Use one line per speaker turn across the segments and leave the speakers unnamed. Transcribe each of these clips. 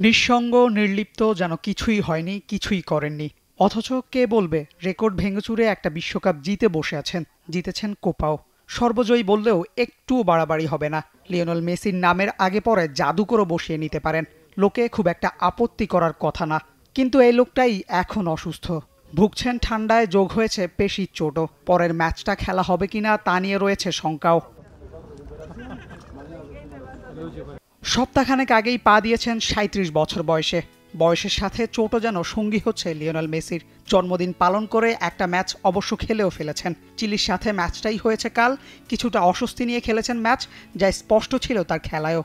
নিঃসঙ্গ নির্লিপ্ত, যেন কিছুই হয়নি, কিছুই করেননি। অথচ কে বলবে রেকর্ড ভেঙেচুরে একটা বিশ্বকাপ জিতে বসে আছেন, জিতেছেন কোপাও। সর্বজয়ী বললেও একটু বাড়াবাড়ি হবে না। লিওনেল মেসির নামের আগে পরে জাদুকরও বসিয়ে নিতে পারেন, লোকে খুব একটা আপত্তি করার কথা না। কিন্তু এই লোকটাই এখন অসুস্থ, ভুগছেন ঠান্ডায়, যোগ হয়েছে পেশির চোটও। পরের ম্যাচটা খেলা হবে কিনা তা নিয়ে রয়েছে শঙ্কাও। সপ্তাহখানেক আগেই পা দিয়েছেন ৩৭ বছর বয়সে। বয়সের সাথে চোটও যেন সঙ্গী হচ্ছে লিওনেল মেসির। জন্মদিন পালন করে একটা ম্যাচ অবশ্য খেলেও ফেলেছেন। চিলির সাথে ম্যাচটাই হয়েছে কাল। কিছুটা অস্বস্তি নিয়ে খেলেছেন ম্যাচ, যা স্পষ্ট ছিল তার খেলায়ও।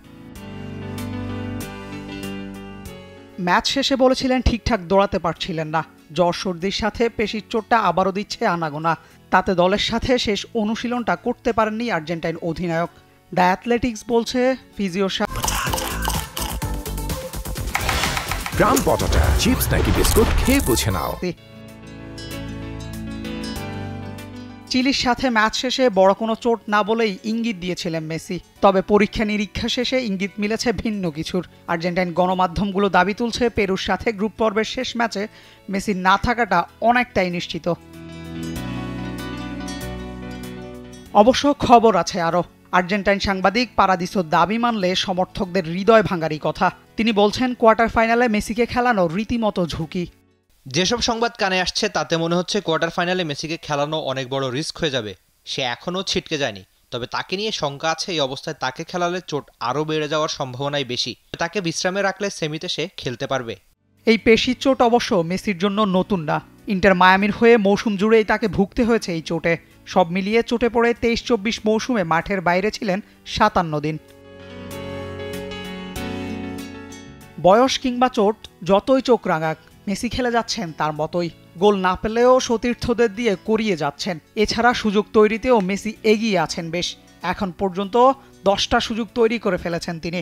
ম্যাচ শেষে বলেছিলেন ঠিকঠাক দৌড়াতে পারছিলেন না। জ্বর সর্দির সাথে পেশির চোটটা আবারও দিচ্ছে আনাগোনা। তাতে দলের সাথে শেষ অনুশীলনটা করতে পারেননি আর্জেন্টাইন অধিনায়ক। দ্য অ্যাথলেটিক্স বলছে ফিজিওর
গ্রাম পটাটা চিপস নাকি বিস্কুট খেয়ে বুঝে নাও।
চিলির সাথে ম্যাচ শেষে বড় কোনো চোট না বলেই ইঙ্গিত দিয়েছিলেন মেসি। তবে পরীক্ষা নিরীক্ষা শেষে ইঙ্গিত মিলেছে ভিন্ন কিছুর। আর্জেন্টাইন গণমাধ্যমগুলো দাবি তুলছে পেরুর সাথে গ্রুপ পর্বের শেষ ম্যাচে মেসির না থাকাটা অনেকটাই নিশ্চিত। অবশ্য খবর আছে আরও। আর্জেন্টাইন সাংবাদিক পারাদিসো দাবি মানলে সমর্থকদের হৃদয় ভাঙারই কথা। তিনি বলছেন কোয়ার্টার ফাইনালে মেসিকে খেলানো রীতিমতো ঝুঁকি।
যেসব সংবাদ কানে আসছে তাতে মনে হচ্ছে কোয়ার্টার ফাইনালে মেসিকে খেলানো অনেক বড় রিস্ক হয়ে যাবে। সে এখনও ছিটকে যায়নি, তবে তাকে নিয়ে শঙ্কা আছে। এই অবস্থায় তাকে খেলালে চোট আরও বেড়ে যাওয়ার সম্ভাবনাই বেশি। তাকে বিশ্রামে রাখলে সেমিতে সে খেলতে পারবে।
এই পেশির চোট অবশ্য মেসির জন্য নতুন না। ইন্টার মায়ামির হয়ে মৌসুম জুড়েই তাকে ভুগতে হয়েছে এই চোটে। সব মিলিয়ে চোটে পড়ে ২৩-২৪ মৌসুমে মাঠের বাইরে ছিলেন ৫৭ দিন। বয়স কিংবা চোট যতই চোখ রাঙাক, মেসি খেলে যাচ্ছেন তার মতোই। গোল না পেলেও সতীর্থদের দিয়ে করিয়ে যাচ্ছেন। এছাড়া সুযোগ তৈরিতেও মেসি এগিয়ে আছেন বেশ। এখন পর্যন্ত ১০টা সুযোগ তৈরি করে ফেলেছেন তিনি।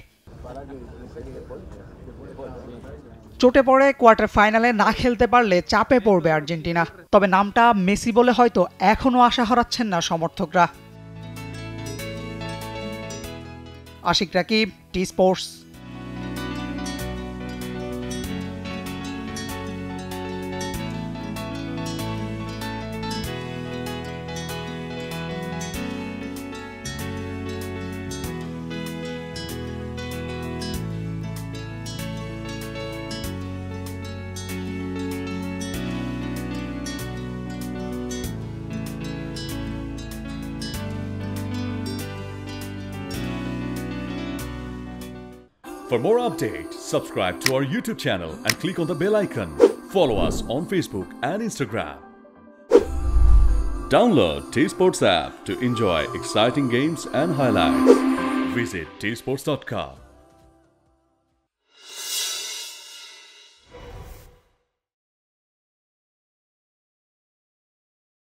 চোটে পড়ে কোয়ার্টার ফাইনালে না খেলতে পারলে চাপে পড়বে আর্জেন্টিনা। তবে নামটা মেসি বলে হয়তো এখনও আশা হারাচ্ছেন না সমর্থকরা। Ashiq Rakib, T Sports.
For more updates, subscribe to our YouTube channel and click on the bell icon. Follow us on Facebook and Instagram. Download T-Sports app to enjoy exciting games and highlights. Visit tsports.com.